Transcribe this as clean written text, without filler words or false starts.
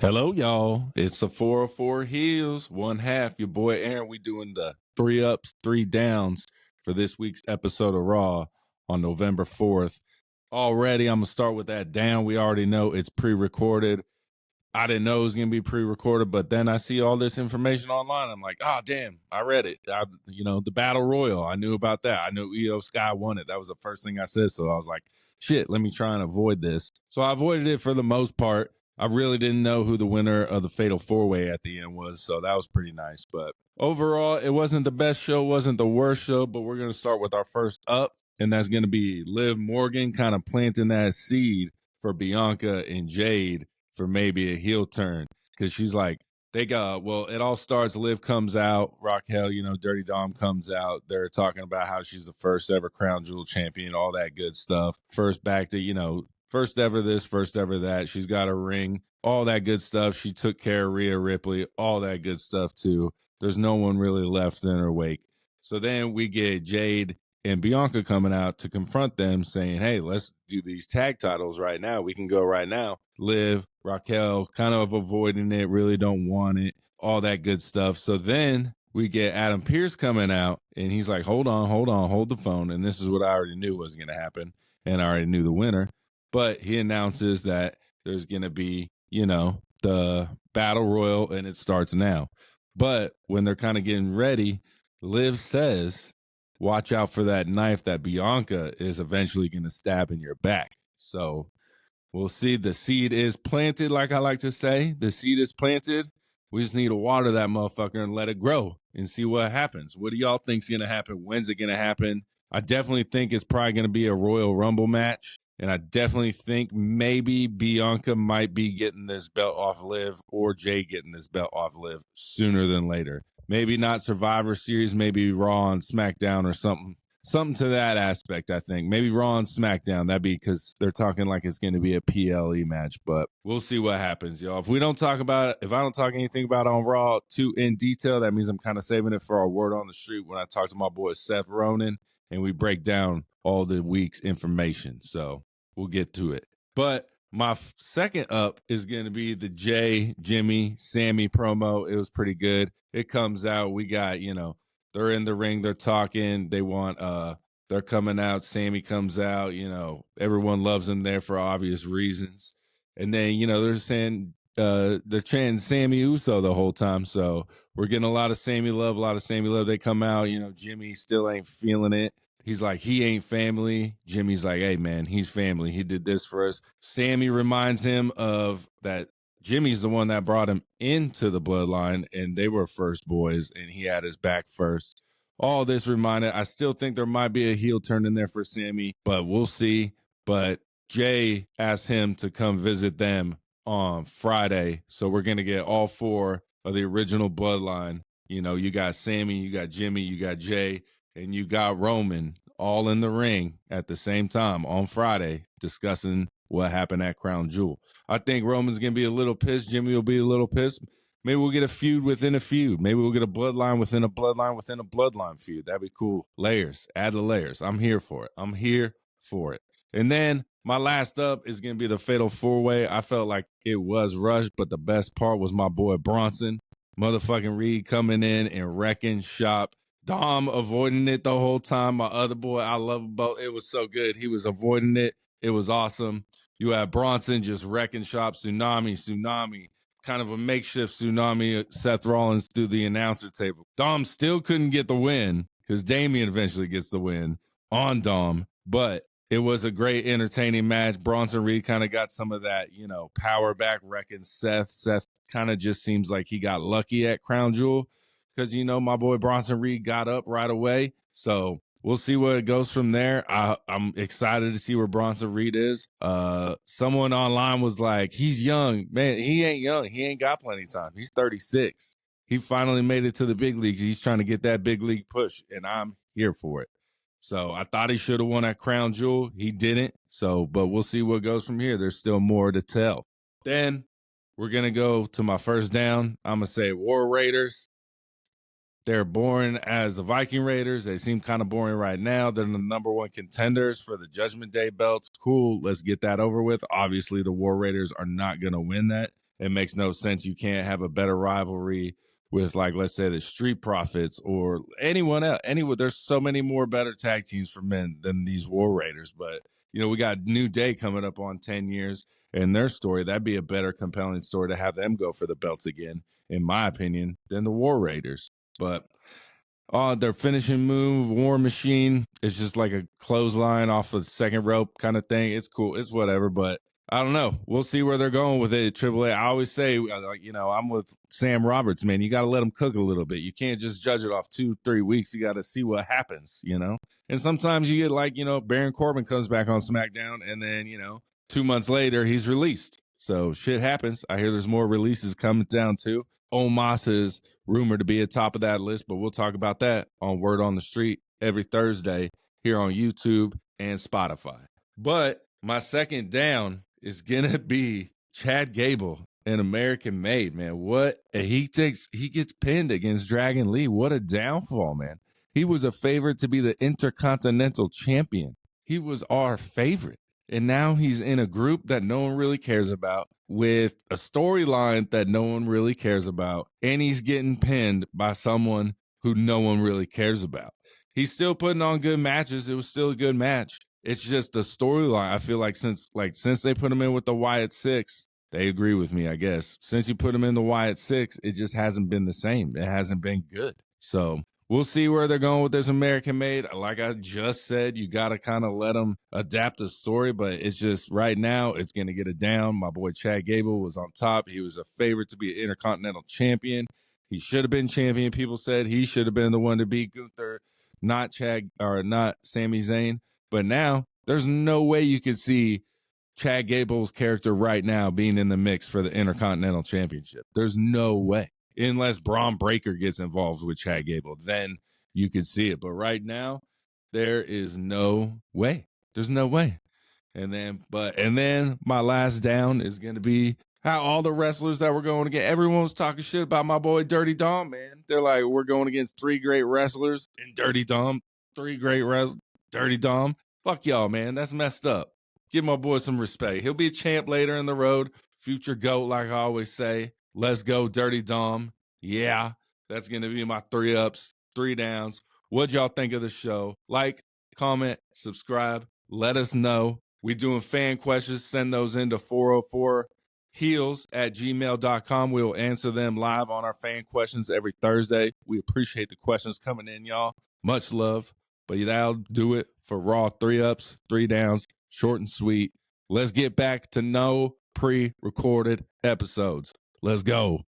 Hello, y'all. It's the 404 Heels, one half. Your boy Aaron. We doing the 3 ups, 3 downs for this week's episode of Raw on November 4th. Already, I'm going to start with that down. We already know it's pre-recorded. I didn't know it was going to be pre-recorded, but then I see all this information online. I'm like, oh, damn, I read it. The Battle Royal, I knew about that. I knew Io Sky won it. That was the first thing I said. So I was like, shit, let me try and avoid this. So I avoided it for the most part. I really didn't know who the winner of the Fatal 4-Way at the end was, so that was pretty nice. But overall, it wasn't the best show, wasn't the worst show, but we're going to start with our first up, and that's going to be Liv Morgan kind of planting that seed for Bianca and Jade for maybe a heel turn, because she's like, it all starts, Liv comes out, Raquel, Dirty Dom comes out, they're talking about how she's the first ever Crown Jewel champion, all that good stuff. First back to, first ever this, first ever that. She's got a ring, all that good stuff. She took care of Rhea Ripley, all that good stuff too. There's no one really left in her wake. So then we get Jade and Bianca coming out to confront them, saying, hey, let's do these tag titles right now. We can go right now. Liv, Raquel, kind of avoiding it, really don't want it, all that good stuff. So then we get Adam Pearce coming out, and he's like, hold the phone. And this is what I already knew was going to happen, and I already knew the winner. But he announces that there's going to be, the Battle Royal, and it starts now. But when they're kind of getting ready, Liv says, watch out for that knife that Bianca is eventually going to stab in your back. So we'll see. The seed is planted, like I like to say. The seed is planted. We just need to water that motherfucker and let it grow and see what happens. What do y'all think's going to happen? When's it going to happen? I definitely think it's probably going to be a Royal Rumble match. And I definitely think maybe Bianca might be getting this belt off Liv, or Jay getting this belt off Liv sooner than later. Maybe not Survivor Series, maybe Raw and SmackDown or something. Something to that aspect, I think. Maybe Raw and SmackDown. That'd be because they're talking like it's going to be a PLE match. But we'll see what happens, y'all. If I don't talk anything about it on Raw too in detail, that means I'm kind of saving it for our word on the street when I talk to my boy Seth Ronan and we break down all the week's information. So we'll get to it. But my second up is going to be the Jay, Jimmy, Sami promo. It was pretty good. It comes out. We got, they're in the ring. They're talking. They're coming out. Sami comes out. Everyone loves him there for obvious reasons. And then, they're saying, they're chanting Sami Uso the whole time. So we're getting a lot of Sami love, They come out. Jimmy still ain't feeling it. He's like, he ain't family. Jimmy's like, hey, man, he's family. He did this for us. Sami reminds him of that Jimmy's the one that brought him into the Bloodline, and they were first boys, and he had his back first. All this reminded, I still think there might be a heel turn in there for Sami, but we'll see. But Jay asked him to come visit them on Friday, so we're going to get all 4 of the original Bloodline. You got Sami, you got Jimmy, you got Jay, and you got Roman all in the ring at the same time on Friday discussing what happened at Crown Jewel. I think Roman's going to be a little pissed. Jimmy will be a little pissed. Maybe we'll get a feud within a feud. Maybe we'll get a bloodline within a bloodline within a bloodline feud. That'd be cool. Layers. Add the layers. I'm here for it. And then my last up is going to be the Fatal 4-Way. I felt like it was rushed, but the best part was my boy Bronson motherfucking Reed coming in and wrecking shop. Dom avoiding it the whole time. My other boy, I love him both. It was so good. He was avoiding it. It was awesome. You had Bronson just wrecking shop. Tsunami. Kind of a makeshift tsunami. Seth Rollins through the announcer table. Dom still couldn't get the win because Damian eventually gets the win on Dom. But it was a great, entertaining match. Bronson Reed kind of got some of that, power back wrecking Seth. Seth kind of just seems like he got lucky at Crown Jewel. Because, my boy Bronson Reed got up right away. So we'll see where it goes from there. I'm excited to see where Bronson Reed is. Someone online was like, he's young. Man, he ain't young. He ain't got plenty of time. He's 36. He finally made it to the big leagues. He's trying to get that big league push, and I'm here for it. So I thought he should have won at Crown Jewel. He didn't. But we'll see what goes from here. There's still more to tell. Then we're going to go to my first down. I'm going to say War Raiders. They're boring as the Viking Raiders. They seem kind of boring right now. They're the number 1 contenders for the Judgment Day belts. Cool. Let's get that over with. Obviously, the War Raiders are not going to win that. It makes no sense. You can't have a better rivalry with, like, let's say the Street Profits or anyone else. There's so many more better tag teams for men than these War Raiders. But, we got New Day coming up on 10 years and their story. That'd be a better compelling story to have them go for the belts again, in my opinion, than the War Raiders. But their finishing move, War Machine, is just like a clothesline off the second rope kind of thing. It's cool. It's whatever, but I don't know. We'll see where they're going with it at AAA. I always say, I'm with Sam Roberts, man. You got to let them cook a little bit. You can't just judge it off 2-3 weeks. You got to see what happens, And sometimes you get Baron Corbin comes back on SmackDown, and then, 2 months later, he's released. So shit happens. I hear there's more releases coming down too. Omos is rumored to be at top of that list, but we'll talk about that on Word on the Street every Thursday here on YouTube and Spotify. But my second down is going to be Chad Gable, an American made, man. He gets pinned against Dragon Lee. What a downfall, man. He was a favorite to be the Intercontinental Champion. He was our favorite. And now he's in a group that no one really cares about, with a storyline that no one really cares about, and he's getting pinned by someone who no one really cares about. He's still putting on good matches. It was still a good match. It's just the storyline. I feel like since they put him in with the Wyatt Six, they agree with me, I guess. Since you put him in the Wyatt Six, it just hasn't been the same. It hasn't been good. So we'll see where they're going with this American made. Like I just said, you got to kind of let them adapt the story, but it's just right now it's going to get it down. My boy Chad Gable was on top. He was a favorite to be an Intercontinental Champion. He should have been champion. People said he should have been the one to beat Gunther, not Sami Zayn. But now there's no way you could see Chad Gable's character right now being in the mix for the Intercontinental Championship. There's no way. Unless Braun Breaker gets involved with Chad Gable, then you could see it. But right now, there is no way. There's no way. And then my last down is going to be how all the wrestlers that we're going to get, everyone was talking shit about my boy Dirty Dom, man. They're like, we're going against 3 great wrestlers and Dirty Dom. 3 great wrestlers. Dirty Dom. Fuck y'all, man. That's messed up. Give my boy some respect. He'll be a champ later in the road. Future GOAT, like I always say. Let's go, Dirty Dom. Yeah, that's going to be my 3 ups, 3 downs. What'd y'all think of the show? Like, comment, subscribe. Let us know. We doing fan questions. Send those into 404heels@gmail.com. We'll answer them live on our fan questions every Thursday. We appreciate the questions coming in, y'all. Much love. But that'll do it for Raw 3 ups, 3 downs. Short and sweet. Let's get back to no pre-recorded episodes. Let's go.